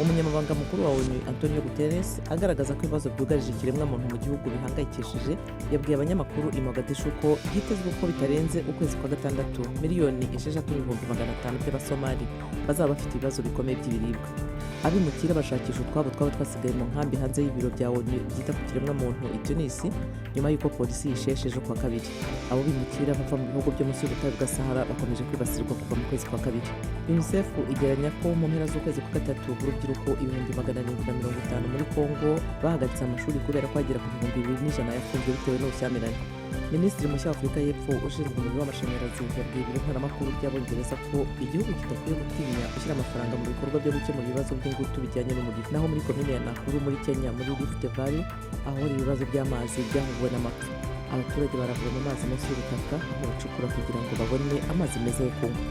umunyamabanga mukuru wa ONU Antonio Guterres agaragaza ko ibibazo byugarije ikiremwamuntu mu gihugu bihangayikishije yabwiye abanyamakuru i Mogadishu ko byitezwe ko bitarenze ukwezi kwa gatandatu miliyoni 6,500,000 by'abasomali bazaba bafite ibibazo bikomeye by'ibiribwa. Abimukira bashakisha utwabo twaba twasigaye mu nkambi hanze y'ibiro bya ONU byita ku kiremwamuntu i Tunisi nyuma y'uko polisi yishesheje kuwa kabiri. Abo bimukira bava mu bihugu byo munsi y'ubutayu bwa Sahara bakomeje kwibasirwa kuva mu kwezi kwa kabiri. UNICEF igereranya ko mu mpera z'ukwezi kwa gatatu urubyiruko 750 muri Congo bahagaritse amashuri kubera ko hagera ku 2,100 yafunzwe bitewe n'ubushyamirane. Minisitiri mushya wa Afurika y'Epfo ushinzwe umuriro w'amashanyarazi yabwiye ibiro ntaramakuru by'Abongereza ko igihugu kidakwiye gutinya gushyira amafaranga mu bikorwa byo gukemura ibibazo by'ingutu bijyanye n'umuriro. Naho muri komine ya Nakuru muri Kenya muri Rift Valley ahora ibibazo by'amazi byahuwe n'amapfa, abaturage baravoma amazi munsi y'ubutaka aho bacukura kugira ngo babone amazi meza yo kunywa.